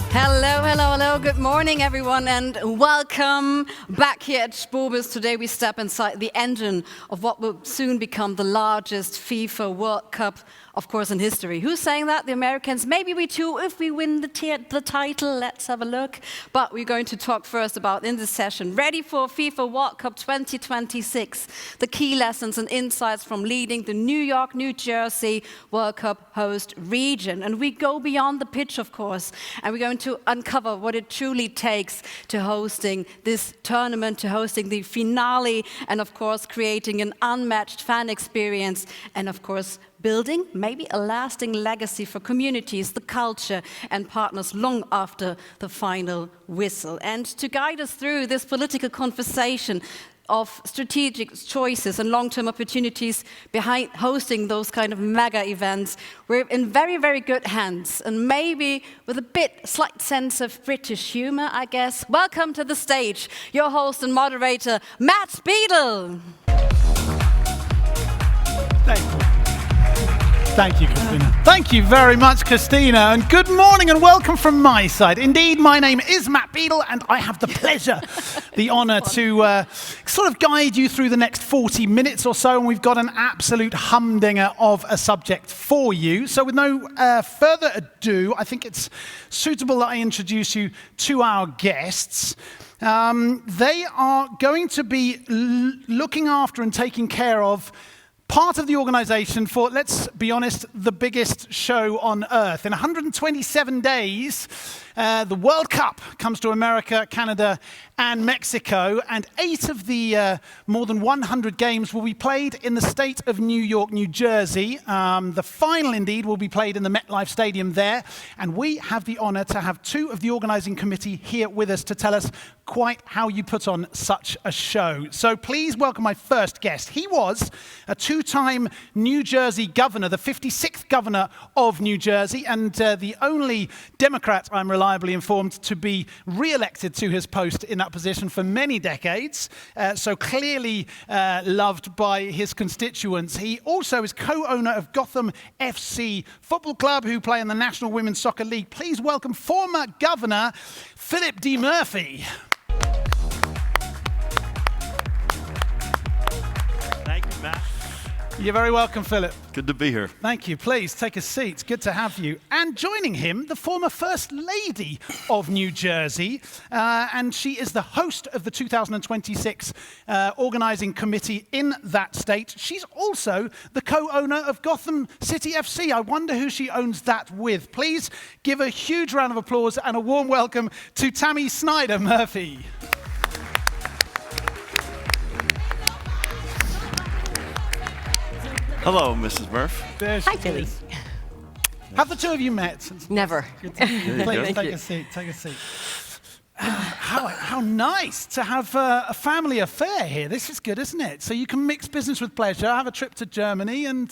Hello, hello, hello. Good morning, everyone, and welcome back here at Spobis. Today we step inside the engine of what will soon become the largest FIFA World Cup, of course, in history. Who's saying that? The Americans. Maybe we too, if we win the title. Let's have a look. But we're going to talk first about, in this session, ready for FIFA World Cup 2026, the key lessons and insights from leading the New York, New Jersey World Cup host region. And we go beyond the pitch, of course, and we're going to uncover what it truly takes to hosting this tournament, to hosting the finale, and of course creating an unmatched fan experience, and of course building maybe a lasting legacy for communities, the culture, and partners long after the final whistle. And to guide us through this political conversation of strategic choices and long-term opportunities behind hosting those kind of mega events, we're in very, very good hands, and maybe with a slight sense of British humor, I guess. Welcome to the stage, your host and moderator, Matt Beadle. Thank you, Christina. Thank you very much, Christina, and good morning and welcome from my side. Indeed, my name is Matt Beadle, and I have the pleasure, the honour to sort of guide you through the next 40 minutes or so, and we've got an absolute humdinger of a subject for you. So with no further ado, I think it's suitable that I introduce you to our guests. They are going to be looking after and taking care of part of the organisation for, let's be honest, the biggest show on earth. In 127 days, the World Cup comes to America, Canada, and Mexico, and 8 of the more than 100 games will be played in the state of New York, New Jersey. The final, indeed, will be played in the MetLife Stadium there, and we have the honour to have 2 of the organising committee here with us to tell us quite how you put on such a show. So please welcome my first guest. He was a 2-time New Jersey governor, the 56th governor of New Jersey, and the only Democrat, I'm reliably informed, to be re-elected to his post in that position for many decades, so clearly loved by his constituents. He also is co-owner of Gotham FC Football Club, who play in the National Women's Soccer League. Please welcome former Governor Philip D. Murphy. Thank you, Matt. You're very welcome, Philip. Good to be here. Thank you. Please take a seat. Good to have you. And joining him, the former First Lady of New Jersey, and she is the host of the 2026 organising committee in that state. She's also the co-owner of Gotham City FC. I wonder who she owns that with. Please give a huge round of applause and a warm welcome to Tammy Snyder Murphy. Hello, Mrs. Murph. Hi, Philly. Have the 2 of you met? Never. Please take a seat. Take a seat. How nice to have a family affair here. This is good, isn't it? So you can mix business with pleasure, have a trip to Germany, and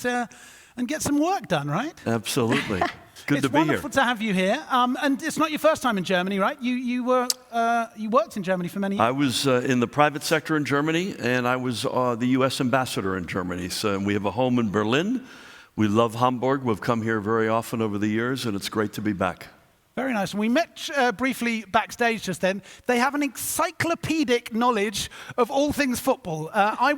get some work done, right? Absolutely. Good to be here. It's wonderful to have you here. And it's not your first time in Germany, right? You worked in Germany for many years. I was in the private sector in Germany, and I was the U.S. ambassador in Germany. So we have a home in Berlin. We love Hamburg. We've come here very often over the years, and it's great to be back. Very nice. We met briefly backstage just then. They have an encyclopedic knowledge of all things football. I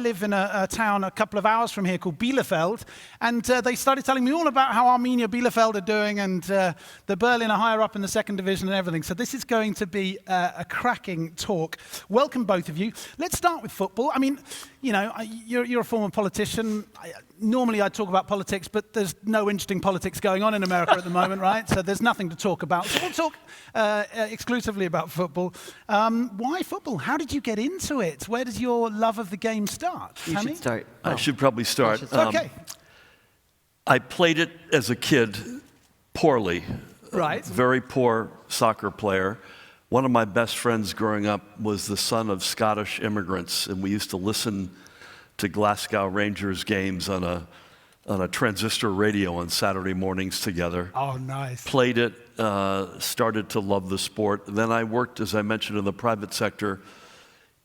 live in a town a couple of hours from here called Bielefeld, and they started telling me all about how Arminia Bielefeld are doing, and the Berlin are higher up in the 2nd division and everything. So this is going to be a cracking talk. Welcome, both of you. Let's start with football. I mean, you know, you're a former politician. Normally I'd talk about politics, but there's no interesting politics going on in America at the moment, right? So there's nothing to talk about. So we'll talk exclusively about football. Why football? How did you get into it? Where does your love of the game start? You should start. I should probably start. Okay. I played it as a kid poorly. Right. Very poor soccer player. One of my best friends growing up was the son of Scottish immigrants, and we used to listen to Glasgow Rangers games on a transistor radio on Saturday mornings together. Oh, nice. Played it, started to love the sport. Then I worked, as I mentioned, in the private sector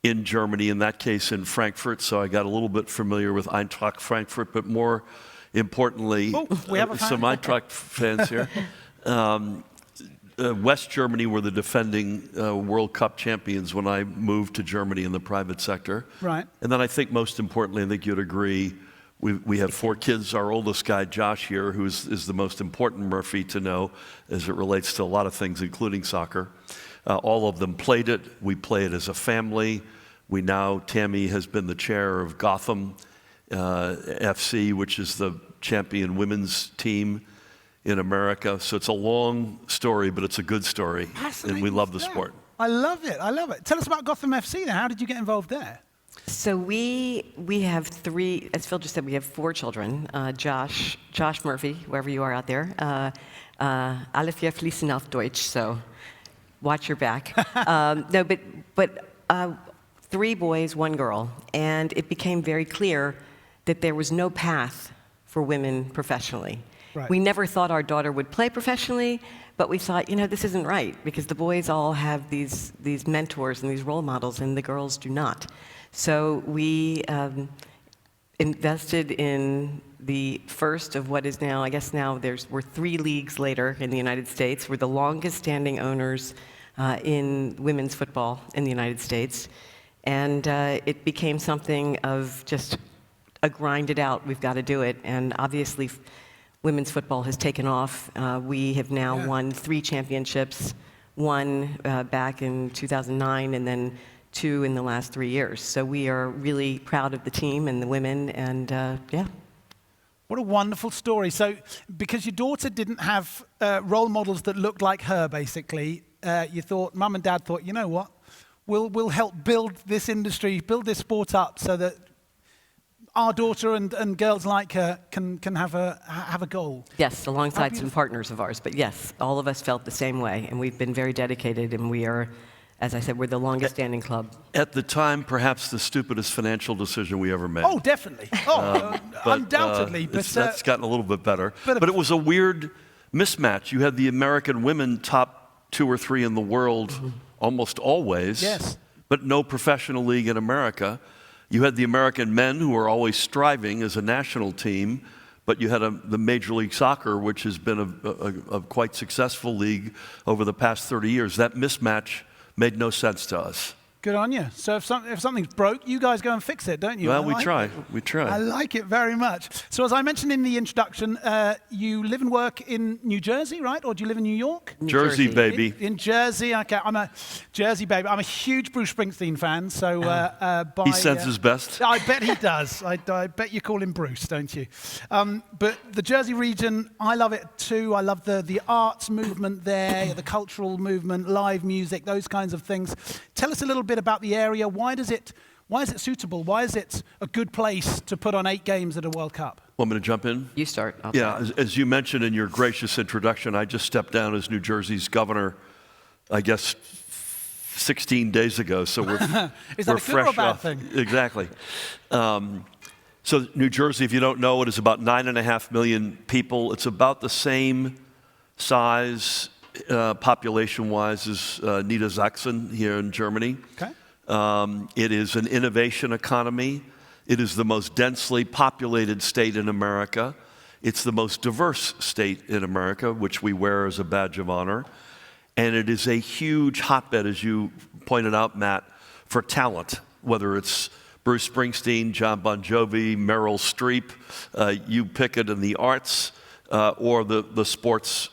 in Germany, in that case in Frankfurt, so I got a little bit familiar with Eintracht Frankfurt, but more importantly, we have a fan. some Eintracht fans here. West Germany were the defending World Cup champions when I moved to Germany in the private sector. Right. And then I think most importantly, I think you'd agree, we have 4 kids. Our oldest guy, Josh here, who is the most important Murphy to know as it relates to a lot of things, including soccer. All of them played it. We play it as a family. Tammy has been the chair of Gotham FC, which is the champion women's team in America. So it's a long story, but it's a good story. And we love the sport. I love it. I love it. Tell us about Gotham FC now. How did you get involved there? So we have 3, as Phil just said, we have 4 children. Josh Murphy, wherever you are out there. Alle vier fließen auf Deutsch, so watch your back. No, but 3 boys, 1 girl. And it became very clear that there was no path for women professionally. Right. We never thought our daughter would play professionally, but we thought, this isn't right, because the boys all have these mentors and these role models, and the girls do not. So we invested in the first of what is now, I guess now we're 3 leagues later in the United States. We're the longest standing owners in women's football in the United States. And it became something of just a grind it out, we've got to do it. And obviously, women's football has taken off. We have now won 3 championships, 1 back in 2009, and then 2 in the last 3 years. So we are really proud of the team and the women, and yeah. What a wonderful story. So, because your daughter didn't have role models that looked like her, basically, Mum and Dad thought, you know what? We'll help build this industry, build this sport up so that our daughter and girls like her can have a goal. Yes, alongside some partners of ours. But yes, all of us felt the same way, and we've been very dedicated, and we are, as I said, we're the longest standing club. At the time, perhaps the stupidest financial decision we ever made. Oh, definitely. Undoubtedly. That's gotten a little bit better. But it was a weird mismatch. You had the American women top 2 or 3 in the world almost always, yes, but no professional league in America. You had the American men who were always striving as a national team, but you had the Major League Soccer, which has been a quite successful league over the past 30 years. That mismatch made no sense to us. Good on you. So if something's broke, you guys go and fix it, don't you? Well, we try. We try. I like it very much. So as I mentioned in the introduction, you live and work in New Jersey, right? Or do you live in New York? Jersey, baby. In Jersey. Okay, I'm a Jersey baby. I'm a huge Bruce Springsteen fan. So he senses best. I bet he does. I bet you call him Bruce, don't you? But the Jersey region, I love it too. I love the arts movement there, the cultural movement, live music, those kinds of things. Tell us a little bit about the area. Why is it suitable? Why is it a good place to put on 8 games at a World Cup? Want me to jump in? You start. As you mentioned in your gracious introduction, I just stepped down as New Jersey's governor, I guess, 16 days ago. So we're is that we're a good fresh or a bad off. thing? Exactly. So New Jersey, if you don't know it, is about 9.5 million people. It's about the same size population-wise as Niedersachsen here in Germany. Okay. It is an innovation economy. It is the most densely populated state in America. It's the most diverse state in America, which we wear as a badge of honor. And it is a huge hotbed, as you pointed out, Matt, for talent, whether it's Bruce Springsteen, John Bon Jovi, Meryl Streep, you pick it in the arts, or the sports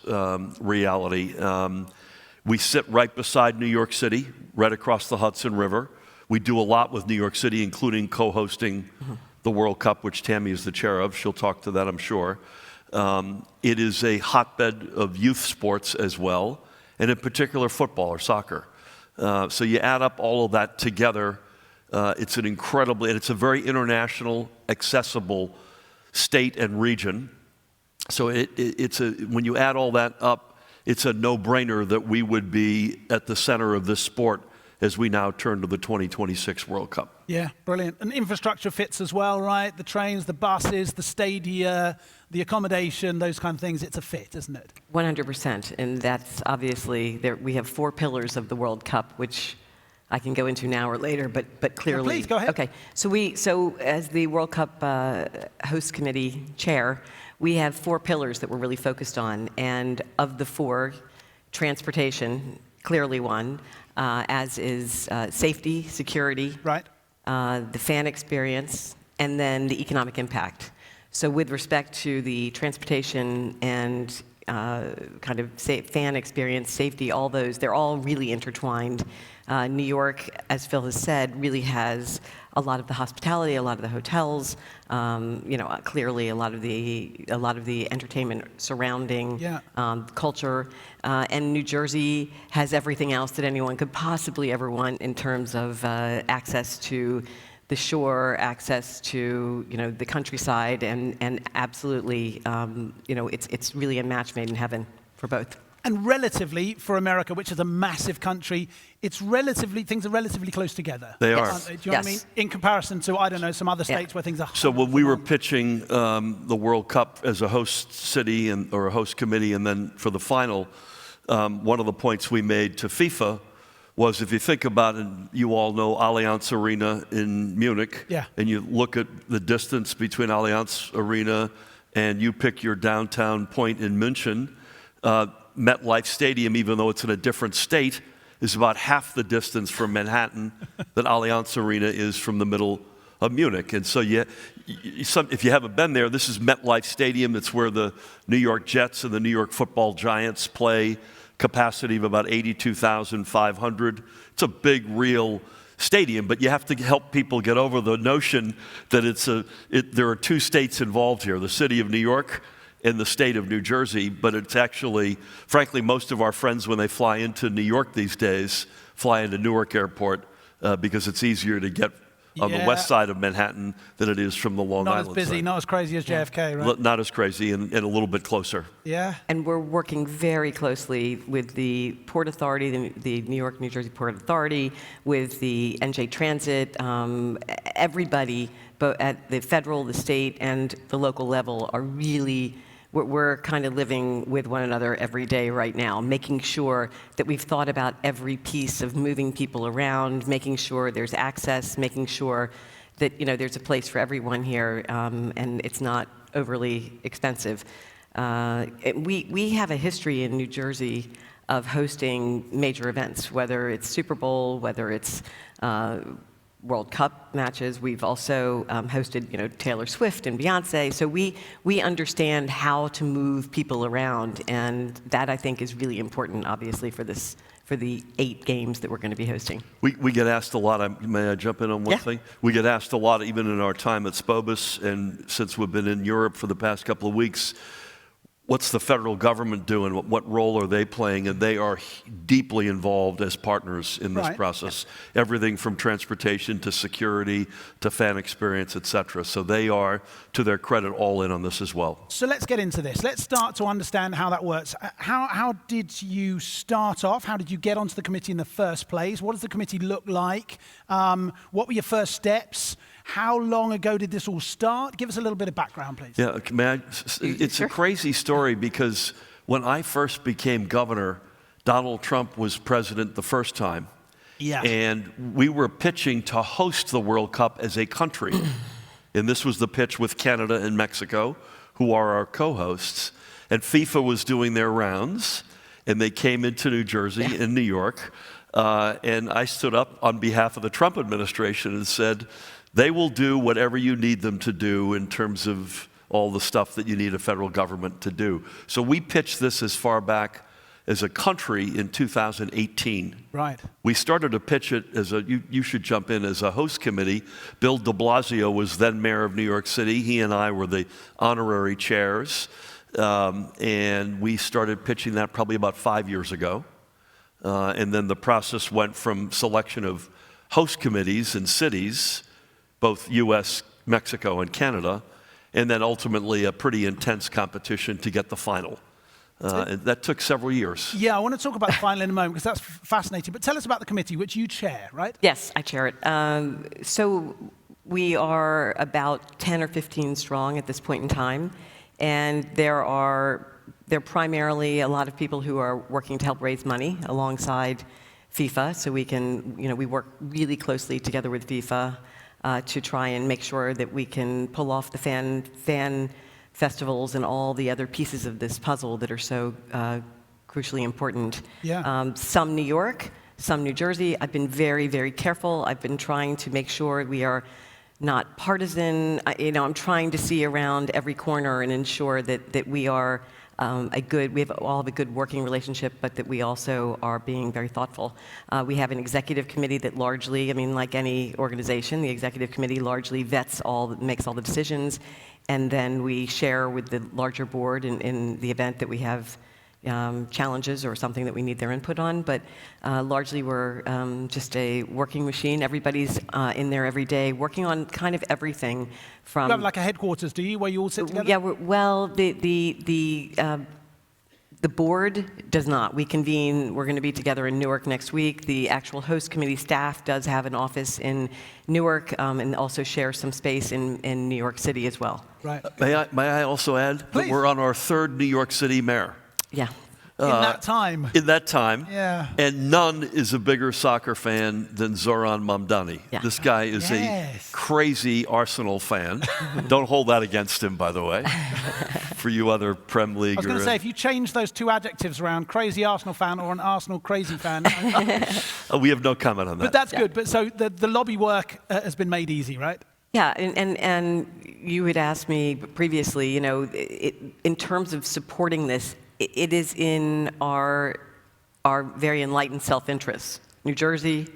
reality. We sit right beside New York City, right across the Hudson River. We do a lot with New York City, including co-hosting the World Cup, which Tammy is the chair of. She'll talk to that, I'm sure. It is a hotbed of youth sports as well, and in particular football or soccer. So you add up all of that together, it's a very international, accessible state and region. So when you add all that up, it's a no-brainer that we would be at the center of this sport as we now turn to the 2026 World Cup. Yeah, brilliant. And infrastructure fits as well, right? The trains, the buses, the stadia, the accommodation, those kind of things. It's a fit, isn't it? 100%. And that's obviously, we have 4 pillars of the World Cup, which I can go into now or later, but clearly. Please, go ahead. Okay. So as the World Cup host committee chair, we have 4 pillars that we're really focused on. And of the 4, transportation, clearly one, as is safety, security, Right. the fan experience, and then the economic impact. So with respect to the transportation and kind of fan experience, safety, all those, they're all really intertwined. New York, as Phil has said, really has a lot of the hospitality, a lot of the hotels, clearly a lot of the entertainment surrounding culture, and New Jersey has everything else that anyone could possibly ever want in terms of access to the shore, access to the countryside, and absolutely, it's really a match made in heaven for both. And relatively, for America, which is a massive country, things are relatively close together. They are. Aren't they? Do you know what I mean? In comparison to, I don't know, some other states where things are... So when we were pitching the World Cup as a host city or a host committee, and then for the final, one of the points we made to FIFA was, if you think about it, you all know Allianz Arena in Munich, and you look at the distance between Allianz Arena and you pick your downtown point in München, MetLife Stadium, even though it's in a different state, is about half the distance from Manhattan that Allianz Arena is from the middle of Munich. And so if you haven't been there, this is MetLife Stadium. It's where the New York Jets and the New York Football Giants play, capacity of about 82,500. It's a big, real stadium, but you have to help people get over the notion that there are two states involved here, the city of New York in the state of New Jersey, but it's actually, frankly, most of our friends, when they fly into New York these days, fly into Newark Airport because it's easier to get on the west side of Manhattan than it is from the Long Island Not as busy, side. not as crazy as JFK, right? Not as crazy and a little bit closer. Yeah. And we're working very closely with the Port Authority, the New York, New Jersey Port Authority, with the NJ Transit, everybody, both at the federal, the state, and the local level are really... We're kind of living with one another every day right now, making sure that we've thought about every piece of moving people around, making sure there's access, making sure that there's a place for everyone here, and it's not overly expensive. We have a history in New Jersey of hosting major events, whether it's Super Bowl, whether it's World Cup matches. We've also hosted, Taylor Swift and Beyonce. So we understand how to move people around, and that I think is really important, obviously, for the 8 games that we're going to be hosting. We get asked a lot. May I jump in on one thing? We get asked a lot, even in our time at Spobis, and since we've been in Europe for the past couple of weeks. What's the federal government doing? What role are they playing? And they are deeply involved as partners in this process. Everything from transportation to security to fan experience, et cetera. So they are, to their credit, all in on this as well. So let's get into this. Let's start to understand how that works. How did you start off? How did you get onto the committee in the first place? What does the committee look like? What were your first steps? How long ago did this all start? Give us a little bit of background, please. Yeah, it's a crazy story because when I first became governor, Donald Trump was president the first time. Yeah. And we were pitching to host the World Cup as a country. And this was the pitch with Canada and Mexico, who are our co-hosts. And FIFA was doing their rounds, and they came into New Jersey and New York. And I stood up on behalf of the Trump administration and said, they will do whatever you need them to do in terms of all the stuff that you need a federal government to do. So we pitched this as far back as a country in 2018. Right. We started to pitch it as you should jump in, as a host committee. Bill de Blasio was then mayor of New York City. He and I were the honorary chairs. And we started pitching that probably about 5 years ago. And then the process went from selection of host committees in cities, both US, Mexico, and Canada, and then ultimately a pretty intense competition to get the final. And that took several years. Yeah, I want to talk about the final in a moment because that's fascinating. But tell us about the committee, which you chair, right? Yes, I chair it. So we are about 10 or 15 strong at this point in time, and there are primarily a lot of people who are working to help raise money alongside FIFA, so we can, we work really closely together with FIFA to try and make sure that we can pull off the fan festivals and all the other pieces of this puzzle that are so crucially important. Yeah. Some New York, some New Jersey. I've been very, very careful. I've been trying to make sure we are not partisan. I'm trying to see around every corner and ensure that we are we all have a good working relationship, but that we also are being very thoughtful. We have an executive committee that largely, like any organization, the executive committee largely makes all the decisions, and then we share with the larger board in the event that we have challenges or something that we need their input on, but largely we're just a working machine. Everybody's in there every day working on kind of everything from... You have like a headquarters, do you, where you all sit together? Yeah, the board does not. We convene, we're going to be together in Newark next week. The actual host committee staff does have an office in Newark and also share some space in New York City as well. Right. May I also add that we're on our third New York City mayor? Yeah. In that time. In that time. Yeah. And none is a bigger soccer fan than Zoran Mamdani. Yeah. This guy is a crazy Arsenal fan. Don't hold that against him, by the way, for you other Prem League. I was going to say, if you change those two adjectives around, crazy Arsenal fan or an Arsenal crazy fan. We have no comment on that. But that's good. But so the lobby work has been made easy, right? Yeah, and you had asked me previously, in terms of supporting this, it is in our very enlightened self-interest, New Jersey,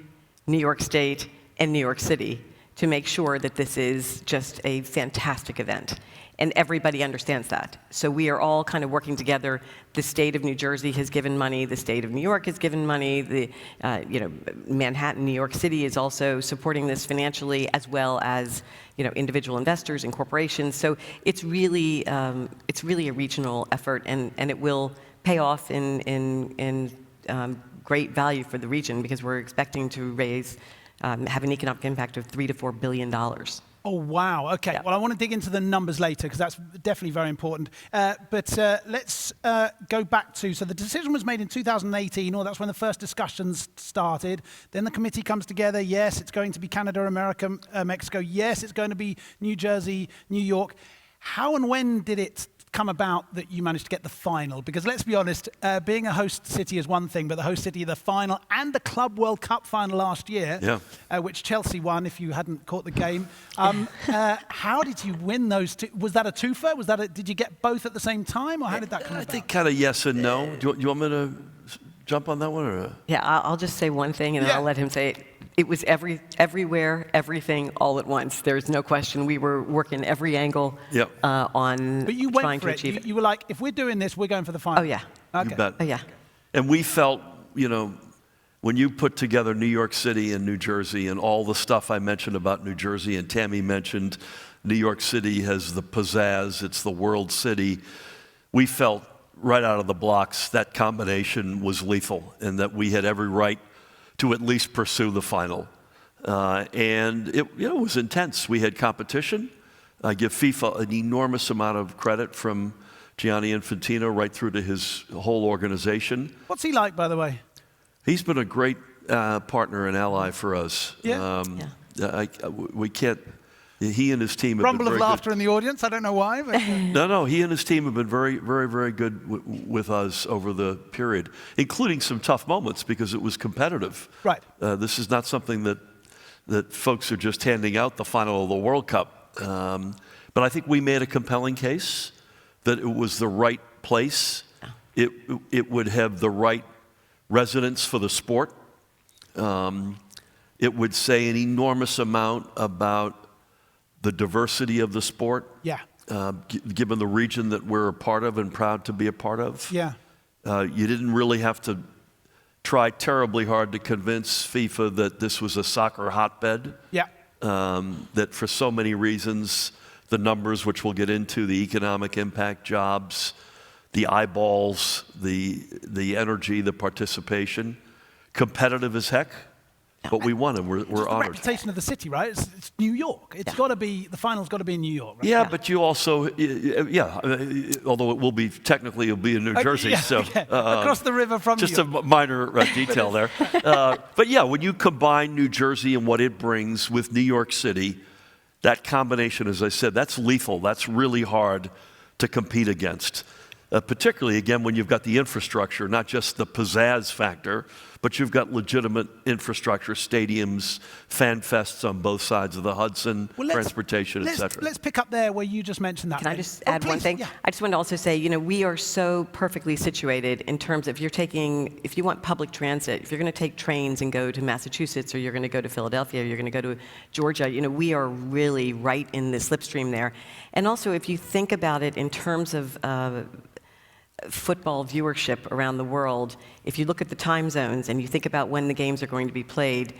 New York State, and New York City, to make sure that this is just a fantastic event. And everybody understands that. So we are all kind of working together. The state of New Jersey has given money. The state of New York has given money. Manhattan, New York City is also supporting this financially, as well as individual investors and corporations. So it's really a regional effort, and it will pay off in great value for the region, because we're expecting to have an economic impact of $3 to $4 billion. Oh, wow. Okay. Yeah. Well, I want to dig into the numbers later, because that's definitely very important. But let's go back to, so the decision was made in 2018, or that's when the first discussions started. Then the committee comes together. Yes, it's going to be Canada, America, Mexico. Yes, it's going to be New Jersey, New York. How and when did it come about that you managed to get the final? Because let's be honest, being a host city is one thing, but the host city, the final, and the Club World Cup final last year, which Chelsea won, if you hadn't caught the game. How did you win those two? Was that a twofer? Did you get both at the same time, or how did that come about? I think kind of yes and no. Do you want me to jump on that one? Or? Yeah, I'll just say one thing, and then I'll let him say it. It was everywhere, everything, all at once. There's no question. We were working every angle on but you went trying for to it. achieve it. You were like, if we're doing this, we're going for the final. Oh, yeah. Okay. You bet. Oh, yeah. And we felt, when you put together New York City and New Jersey and all the stuff I mentioned about New Jersey, and Tammy mentioned New York City has the pizzazz, it's the world city, we felt right out of the blocks that combination was lethal, and that we had every right to at least pursue the final. And it was intense. We had competition. I give FIFA an enormous amount of credit, from Gianni Infantino right through to his whole organization. What's he like, by the way? He's been a great partner and ally for us. Yeah. We can't. He and his team have Rumble been of very laughter good. in the audience. I don't know why. But, No, he and his team have been very, very, very good with us over the period, including some tough moments, because it was competitive. Right. This is not something that folks are just handing out the final of the World Cup. But I think we made a compelling case that it was the right place. It would have the right resonance for the sport. It would say an enormous amount about the diversity of the sport, given the region that we're a part of and proud to be a part of. Yeah. You didn't really have to try terribly hard to convince FIFA that this was a soccer hotbed. Yeah. That for so many reasons, the numbers, which we'll get into, the economic impact, jobs, the eyeballs, the energy, the participation, competitive as heck. But we won, and we're the honored. reputation of the city, right? It's New York. It's got to be, the final's got to be in New York, right? Yeah, but you also, although it'll be in New Jersey, so across the river from just New York. a minor detail there. But yeah, when you combine New Jersey and what it brings with New York City, that combination, as I said, that's lethal. That's really hard to compete against. particularly, again, when you've got the infrastructure, not just the pizzazz factor, but you've got legitimate infrastructure, stadiums, fan fests on both sides of the Hudson, transportation, et cetera. Let's pick up there where you just mentioned that. Can I just add one thing? Yeah. I just want to also say, we are so perfectly situated in terms of if you want public transit, if you're going to take trains and go to Massachusetts, or you're going to go to Philadelphia, or you're going to go to Georgia, we are really right in the slipstream there. And also, if you think about it in terms of football viewership around the world, if you look at the time zones and you think about when the games are going to be played,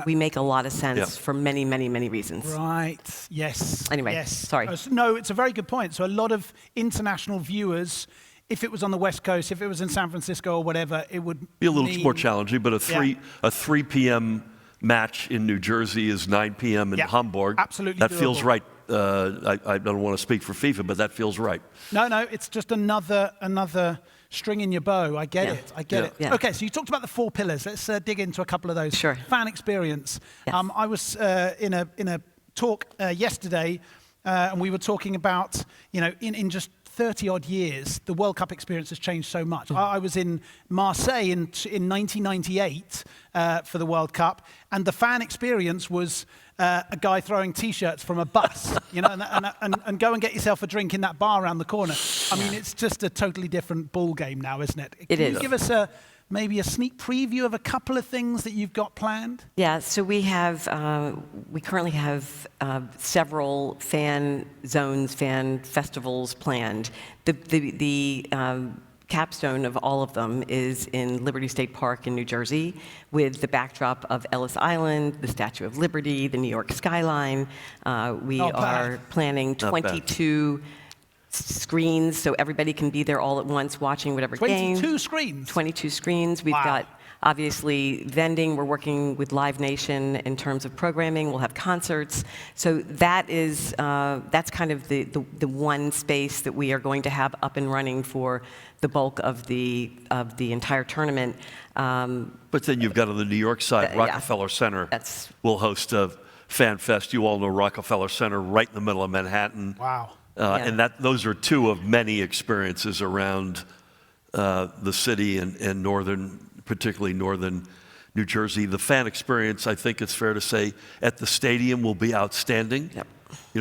we make a lot of sense for many, many, many reasons. Right, yes. Anyway, yes. sorry. No, it's a very good point. So a lot of international viewers, if it was on the West Coast, if it was in San Francisco or whatever, it would be a little more challenging, but a 3 p.m. match in New Jersey is 9 p.m. in Hamburg. Absolutely That doable. feels right. I don't want to speak for FIFA, but that feels right. No, it's just another string in your bow. I get it. I get it. Yeah. Okay, so you talked about the 4 pillars. Let's dig into a couple of those. Sure. Fan experience. Yes. I was in a talk yesterday, and we were talking about, in just 30-odd years, the World Cup experience has changed so much. I was in Marseille in 1998 for the World Cup, and the fan experience was a guy throwing T-shirts from a bus, and go and get yourself a drink in that bar around the corner. I mean, it's just a totally different ball game now, isn't it? It is. Can you give us maybe a sneak preview of a couple of things that you've got planned? Yeah, so we currently have several fan zones, fan festivals planned. The capstone of all of them is in Liberty State Park in New Jersey, with the backdrop of Ellis Island, the Statue of Liberty, the New York skyline. We are planning 22 screens, so everybody can be there all at once watching whatever game. 22 screens? 22 screens. We've got, obviously, vending. We're working with Live Nation in terms of programming. We'll have concerts. So that's kind of the one space that we are going to have up and running for the bulk of the entire tournament. But then you've got on the New York side, Rockefeller Center will host a fan fest. You all know Rockefeller Center, right in the middle of Manhattan. Wow. And those are two of many experiences around the city and particularly northern New Jersey. The fan experience, I think it's fair to say, at the stadium will be outstanding. Yep.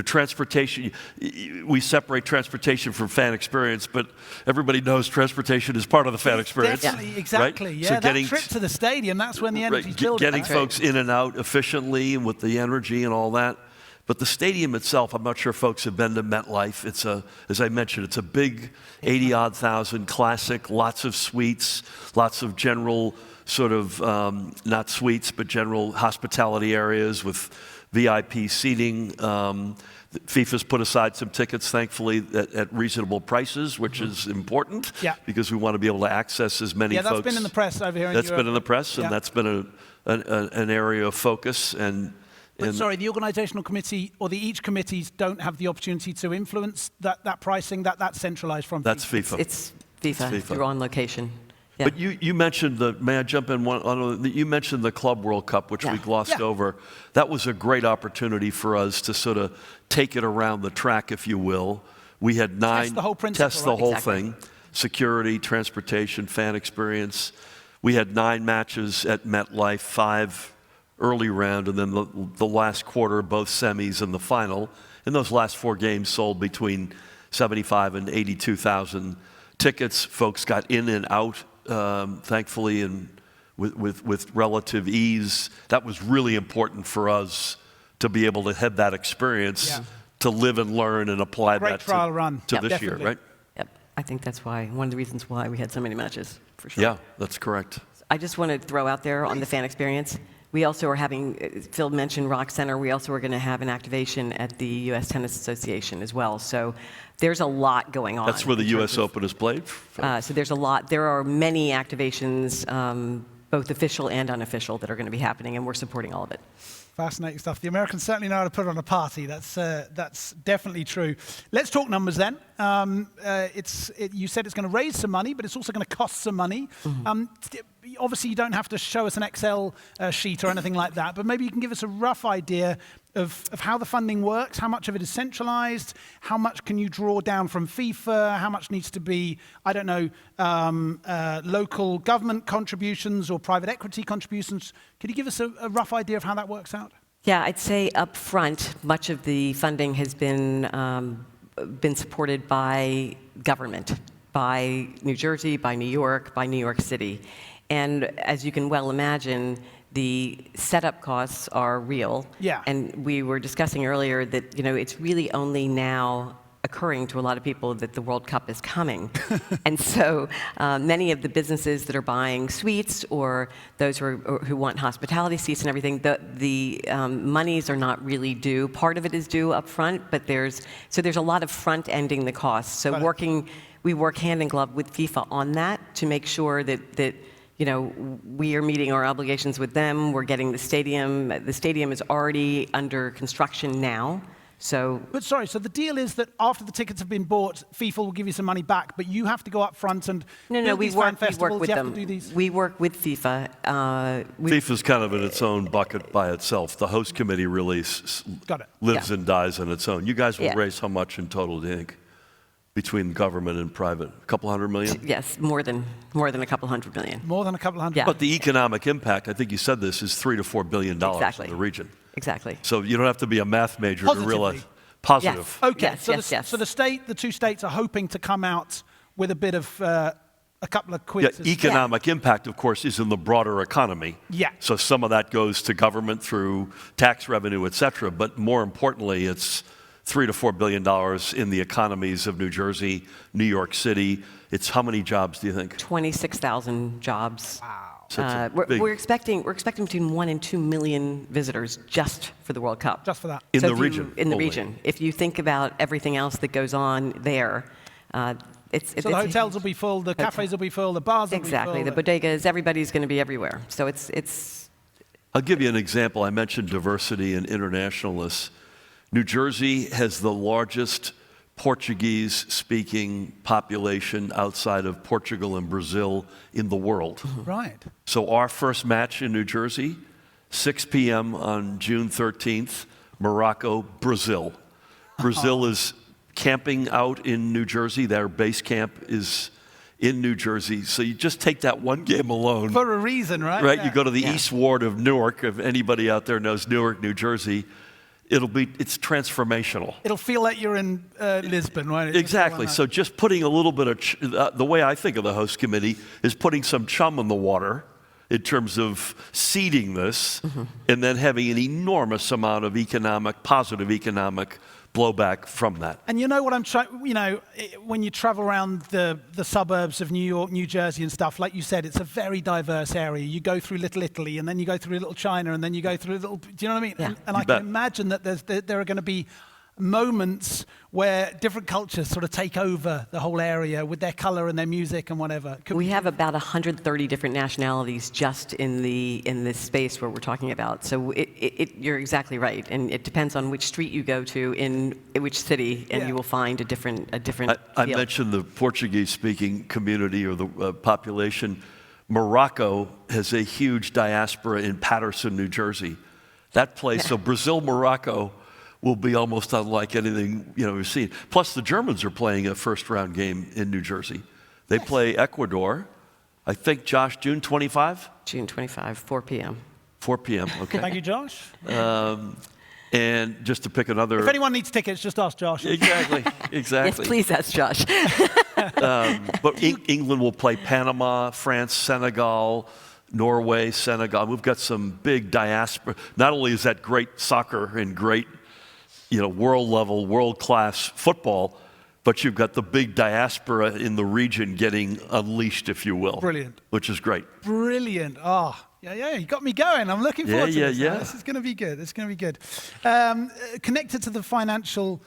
Transportation, we separate transportation from fan experience, but everybody knows transportation is part of the fan experience. Definitely, exactly. Right? Yeah, So that trip to the stadium, that's when the energy's building. Getting folks in and out efficiently and with the energy and all that. But the stadium itself, I'm not sure folks have been to MetLife. It's as I mentioned, it's a big 80-odd thousand classic, lots of suites, lots of general sort of, not suites, but general hospitality areas with VIP seating. FIFA's put aside some tickets, thankfully, at reasonable prices, which is important because we want to be able to access as many folks. Yeah, that's been in the press over here in Europe. That's been in the press, and that's been an area of focus. But sorry, the organisational committee or each committees don't have the opportunity to influence that pricing, that's centralised from FIFA. That's FIFA. It's FIFA. You're on location. Yeah. But you mentioned may I jump in? You mentioned the Club World Cup, which we glossed over. That was a great opportunity for us to sort of take it around the track, if you will. We had 9 test the whole principle, test the whole thing: security, transportation, fan experience. We had 9 matches at MetLife, 5 early round, and then the last quarter, both semis and the final. And those last 4 games sold between 75 and 82,000 tickets. Folks got in and out, thankfully, and with relative ease. That was really important for us to be able to have that experience, to live and learn and apply that to this year, right? Yep. I think that's one of the reasons why we had so many matches, for sure. Yeah, that's correct. I just want to throw out there on the fan experience. We also are having, Phil mentioned Rock Center, we also are going to have an activation at the U.S. Tennis Association as well. So there's a lot going on. That's where the U.S. Open is played? So there's a lot. There are many activations, both official and unofficial, that are going to be happening, and we're supporting all of it. Fascinating stuff. The Americans certainly know how to put on a party. That's definitely true. Let's talk numbers then. You said it's going to raise some money, but it's also going to cost some money. Obviously, you don't have to show us an Excel sheet or anything like that, but maybe you can give us a rough idea of how the funding works? How much of it is centralized? How much can you draw down from FIFA? How much needs to be, I don't know, local government contributions or private equity contributions? Could you give us a rough idea of how that works out? Yeah, I'd say up front, much of the funding has been supported by government, by New Jersey, by New York City. And as you can well imagine, the setup costs are real. Yeah. And we were discussing earlier that, it's really only now occurring to a lot of people that the World Cup is coming. And so many of the businesses that are buying suites or those who want hospitality seats and everything, the monies are not really due. Part of it is due up front, but there's a lot of front-ending the costs. So we work hand in glove with FIFA on that to make sure that we are meeting our obligations with them. We're getting the stadium. The stadium is already under construction now. But sorry, so the deal is that after the tickets have been bought, FIFA will give you some money back, but you have to go up front and build these fan festivals. We work with you them. have to do these. We work with FIFA. FIFA's kind of in its own bucket by itself. The host committee really lives and dies on its own. You guys will raise how much in total, do you think? Between government and private, a couple $100 million? Yes, more than a couple $100 million. More than a couple $100. Yeah. But the economic impact, I think you said this, is $3 to $4 billion in the region. Exactly. So you don't have to be a math major to realize positive. Yes. Okay. Yes, so the two states are hoping to come out with a bit of a couple of quids. Yeah, economic impact, of course, is in the broader economy. Yeah. So some of that goes to government through tax revenue, et cetera. But more importantly, it's $3 to $4 billion in the economies of New Jersey, New York City. It's how many jobs do you think? 26,000 jobs. Wow. So we're expecting between 1 and 2 million visitors just for the World Cup. Just for that. In the region. In the only. region. If you think about everything else that goes on there, it's the hotels will be full, the cafes will be full, the bars will be full. Exactly. The bodegas, everybody's going to be everywhere. So it's. I'll give you an example. I mentioned diversity and internationalists. New Jersey has the largest Portuguese-speaking population outside of Portugal and Brazil in the world. Right. So our first match in New Jersey, 6 p.m. on June 13th, Morocco, Brazil. Brazil is camping out in New Jersey. Their base camp is in New Jersey. So you just take that one game alone. For a reason, right? Right? Yeah. You go to the East Ward of Newark, if anybody out there knows Newark, New Jersey. It's transformational. It'll feel like you're in Lisbon, right? Exactly. So just putting a little bit of, the way I think of the host committee is putting some chum in the water in terms of seeding this and then having an enormous amount of positive economic blowback from that. And you know what I'm trying, when you travel around the suburbs of New York, New Jersey and stuff, like you said, it's a very diverse area. You go through Little Italy, and then you go through Little China, and then you go through Little, do you know what I mean? Yeah. And I can imagine that there are going to be moments where different cultures sort of take over the whole area with their color and their music and whatever. We have about 130 different nationalities just in this space where we're talking about. So you're exactly right, and it depends on which street you go to in which city, and you will find a different. I mentioned the Portuguese-speaking community or the population. Morocco has a huge diaspora in Paterson, New Jersey. That place, so Brazil, Morocco, will be almost unlike anything we've seen. Plus, the Germans are playing a first-round game in New Jersey. They play Ecuador, I think, Josh, June 25? June 25, 4 p.m. 4 p.m., okay. Thank you, Josh. And just to pick another... If anyone needs tickets, just ask Josh. Exactly. Yes, please ask Josh. But England will play Panama, France, Senegal, Norway, Senegal. We've got some big diaspora. Not only is that great soccer and great world-level, world-class football, but you've got the big diaspora in the region getting unleashed, if you will. Brilliant. Which is great. Brilliant. Oh, yeah, you got me going. I'm looking forward to this. Yeah. This is going to be good. It's going to be good. Connected to the financial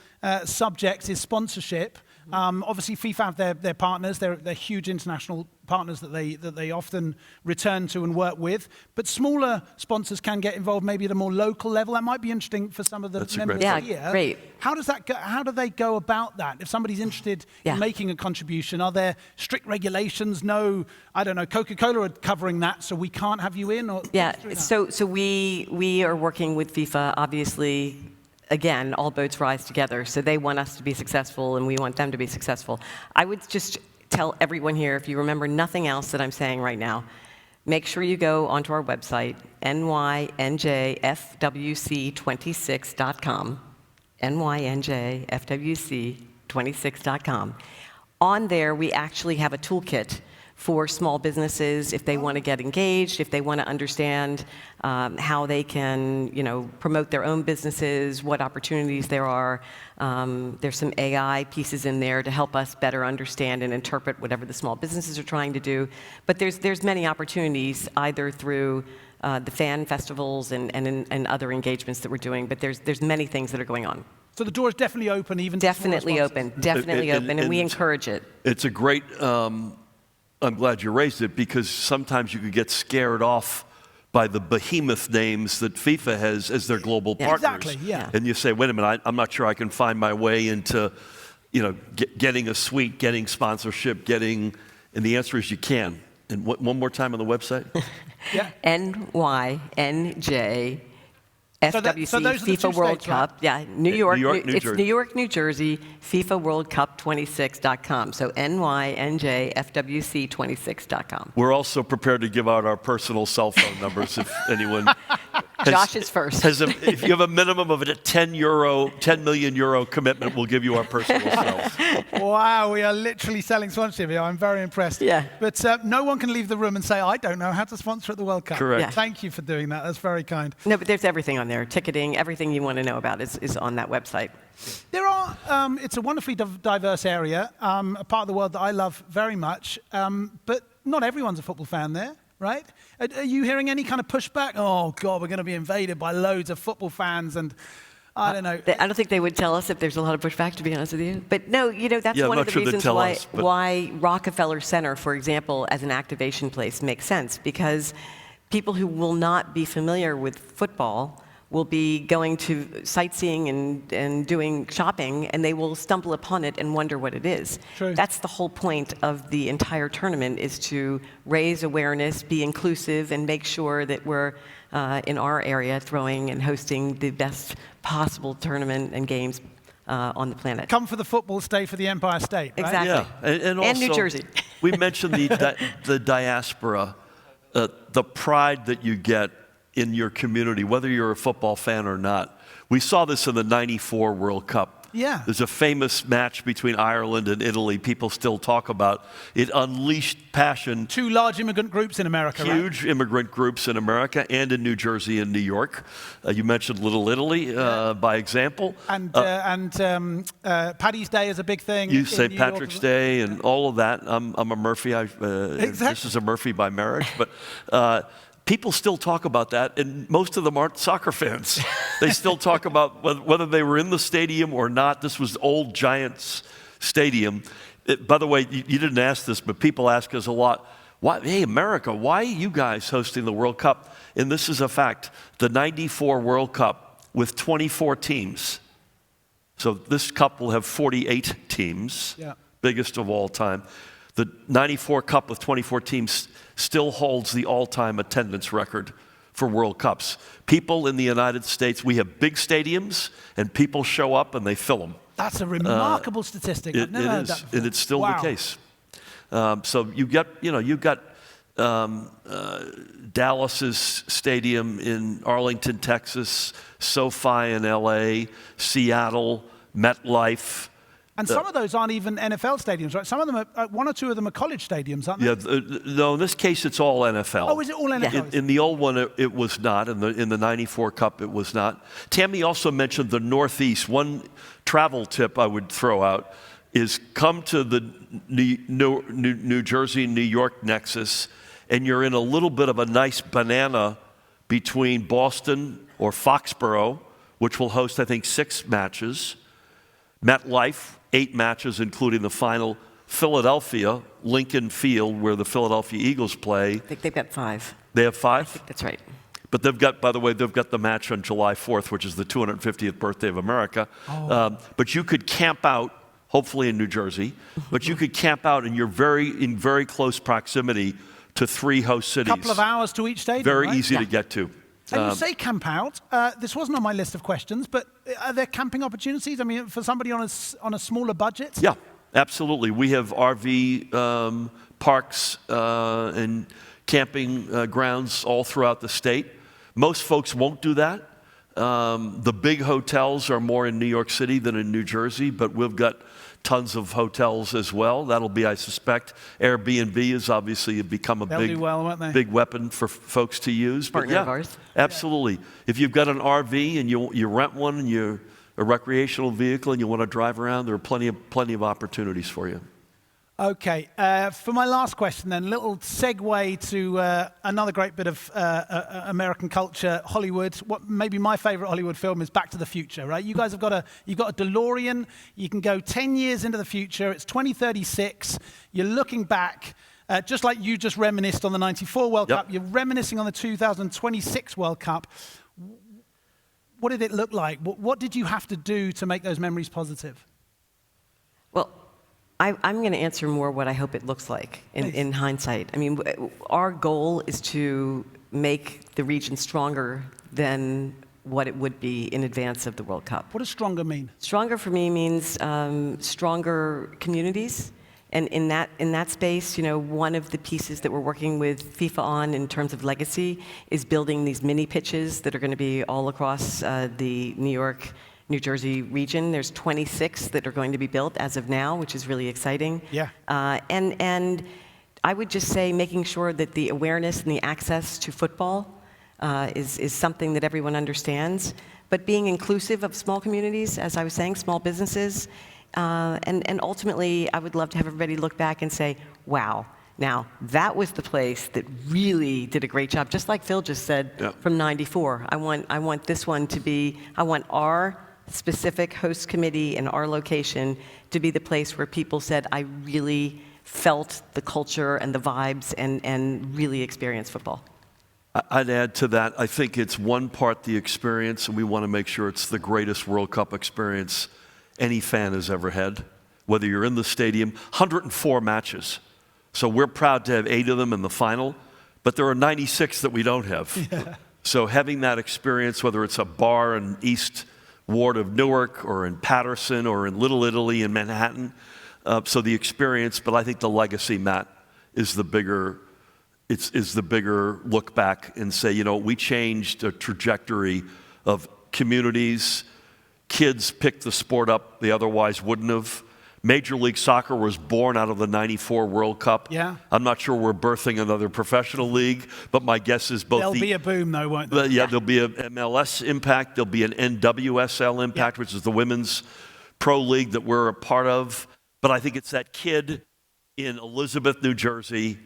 subject is sponsorship. Obviously, FIFA have their partners. They're huge international partners that they often return to and work with. But smaller sponsors can get involved maybe at a more local level. That might be interesting for some of the members here. Yeah, great. How does that go? How do they go about that? If somebody's interested in making a contribution, are there strict regulations? No, I don't know. Coca-Cola are covering that, so we can't have you in. Or so we are working with FIFA, obviously. Again, all boats rise together. So they want us to be successful, and we want them to be successful. I would just tell everyone here, if you remember nothing else that I'm saying right now, make sure you go onto our website, nynjfwc26.com, nynjfwc26.com. On there, we actually have a toolkit for small businesses if they want to get engaged, if they want to understand how they can, promote their own businesses, what opportunities there are. There's some AI pieces in there to help us better understand and interpret whatever the small businesses are trying to do. But there's many opportunities either through the fan festivals and other engagements that we're doing. But there's many things that are going on. So the door is definitely open, even to definitely open, and we encourage it. It's a great. I'm glad you raised it, because sometimes you could get scared off by the behemoth names that FIFA has as their global partners. Exactly, yeah. And you say, wait a minute, I'm not sure I can find my way into, getting a suite, getting sponsorship, and the answer is you can. And one more time on the website? Yeah. NYNJ. FWC so those are the FIFA two World states, Cup. right? Yeah, New York. New Jersey. New York, New Jersey, FIFA World Cup 26.com. So NYNJFWC26.com. We're also prepared to give out our personal cell phone numbers if anyone. Josh is first. If you have a minimum of a 10 million euro commitment, we'll give you our personal cells. Wow, we are literally selling sponsorship here. I'm very impressed. Yeah. But no one can leave the room and say, I don't know how to sponsor at the World Cup. Correct. Yeah. Thank you for doing that. That's very kind. No, but there's everything on there. Ticketing, everything you want to know about is on that website. There are, it's a wonderfully diverse area, a part of the world that I love very much, but not everyone's a football fan there, right? Are you hearing any kind of pushback? Oh, God, we're going to be invaded by loads of football fans, and I don't know. I don't think they would tell us if there's a lot of pushback, to be honest with you. But no, that's one of the reasons why Rockefeller Center, for example, as an activation place makes sense, because people who will not be familiar with football will be going to sightseeing and doing shopping, and they will stumble upon it and wonder what it is. True. That's the whole point of the entire tournament, is to raise awareness, be inclusive, and make sure that we're, in our area, throwing and hosting the best possible tournament and games on the planet. Come for the football, stay for the Empire State, right? Exactly. Yeah, and also, New Jersey. We mentioned the diaspora, the pride that you get in your community, whether you're a football fan or not. We saw this in the '94 World Cup. Yeah. There's a famous match between Ireland and Italy. People still talk about it. Unleashed passion. Two large immigrant groups in America, right? Huge immigrant groups in America and in New Jersey and New York. You mentioned Little Italy by example. And Paddy's Day is a big thing. You in say New Patrick's York. Day and all of that. I'm a Murphy. Exactly. This is a Murphy by marriage. But people still talk about that, and most of them aren't soccer fans. They still talk about whether they were in the stadium or not. This was old Giants Stadium. By the way, you didn't ask this, but people ask us a lot, hey, America, why are you guys hosting the World Cup? And this is a fact. The '94 World Cup with 24 teams. So this cup will have 48 teams, biggest of all time. The '94 Cup with 24 teams still holds the all-time attendance record for World Cups. People in the United States, we have big stadiums, and people show up and they fill them. That's a remarkable statistic. I've never heard that before. And it's still the case. So you've got Dallas's stadium in Arlington, Texas, SoFi in LA, Seattle, MetLife. And some of those aren't even NFL stadiums, right? Some of them are, one or two of them are college stadiums, aren't they? Yeah, no, in this case it's all NFL. Oh, is it all NFL? In the old one, it was not. In the '94 Cup, it was not. Tammy also mentioned the Northeast. One travel tip I would throw out is come to the New Jersey, New York nexus, and you're in a little bit of a nice banana between Boston or Foxborough, which will host, I think, 6 matches, MetLife, 8 matches, including the final. Philadelphia, Lincoln Field, where the Philadelphia Eagles play. I think they've got 5. They have 5? That's right. But they've got, by the way, they've got the match on July 4th, which is the 250th birthday of America. Oh. But you could camp out, hopefully in New Jersey, but you could camp out and you're in very close proximity to 3 host cities. A couple of hours to each stadium, Very right? easy to get to. And you say camp out. This wasn't on my list of questions, but are there camping opportunities? I mean, for somebody on a smaller budget? Yeah, absolutely. We have RV parks and camping grounds all throughout the state. Most folks won't do that. The big hotels are more in New York City than in New Jersey, but we've got tons of hotels as well. That'll be, I suspect, Airbnb is obviously become a big weapon for folks to use. But Partner of ours. Absolutely. If you've got an RV and you rent one and you're a recreational vehicle and you want to drive around, there are plenty of opportunities for you. Okay, for my last question then, a little segue to another great bit of American culture, Hollywood. What maybe my favorite Hollywood film is Back to the Future, right? You guys have you've got a DeLorean. You can go 10 years into the future. It's 2036. You're looking back, just like you just reminisced on the 94 World Cup. You're reminiscing on the 2026 World Cup. What did it look like? What did you have to do to make those memories positive? Well, I'm going to answer more what I hope it looks like in hindsight. I mean, our goal is to make the region stronger than what it would be in advance of the World Cup. What does stronger mean? Stronger for me means stronger communities. And in that space, one of the pieces that we're working with FIFA on in terms of legacy is building these mini pitches that are going to be all across the New York, New Jersey region. There's 26 that are going to be built as of now, which is really exciting. Yeah. And I would just say making sure that the awareness and the access to football is something that everyone understands, but being inclusive of small communities, as I was saying, small businesses. And ultimately, I would love to have everybody look back and say, wow, now that was the place that really did a great job. Just like Phil just said from '94. I want this one to be, I want our specific host committee and our location to be the place where people said, I really felt the culture and the vibes and really experienced football. I'd add to that, I think it's one part the experience, and we want to make sure it's the greatest World Cup experience any fan has ever had, whether you're in the stadium. 104 matches. So we're proud to have 8 of them in the final, but there are 96 that we don't have. Yeah. So having that experience, whether it's a bar in East Ward of Newark or in Patterson or in Little Italy in Manhattan, so the experience, but I think the legacy, Matt, is the bigger look back and say, we changed a trajectory of communities. Kids picked the sport up they otherwise wouldn't have. Major League Soccer was born out of the '94 World Cup. Yeah. I'm not sure we're birthing another professional league, but my guess is both. There'll be a boom, though, won't there? Yeah, there'll be an MLS impact. There'll be an NWSL impact, which is the women's pro league that we're a part of. But I think it's that kid in Elizabeth, New Jersey,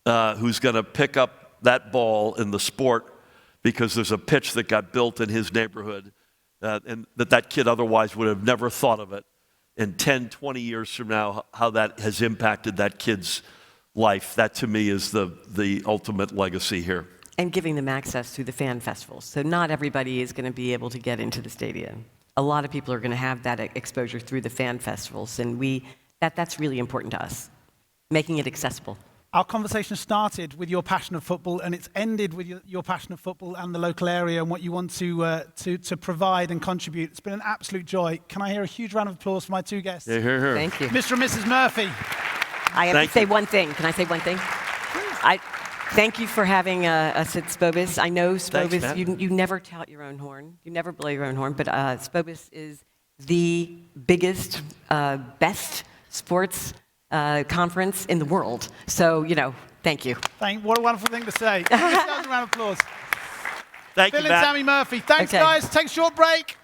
who's going to pick up that ball in the sport because there's a pitch that got built in his neighborhood. And that kid otherwise would have never thought of it. And 10, 20 years from now, how that has impacted that kid's life, that to me is the ultimate legacy here. And giving them access to the fan festivals. So not everybody is going to be able to get into the stadium. A lot of people are going to have that exposure through the fan festivals, and that's really important to us, making it accessible. Our conversation started with your passion of football, and it's ended with your passion of football and the local area and what you want to provide and contribute. It's been an absolute joy. Can I hear a huge round of applause for my 2 guests? Yeah, hear. Thank you. Mr. and Mrs. Murphy. I have to say one thing. Can I say one thing? Thank you for having us at Spobis. I know Spobis, Thanks, you never tout your own horn. You never blow your own horn, but Spobis is the biggest, best sports conference in the world. So, thank you. What a wonderful thing to say. Give yourselves a round of applause. Thank Phil you, and Matt. Tammy Murphy. Thanks, Okay. guys. Take a short break.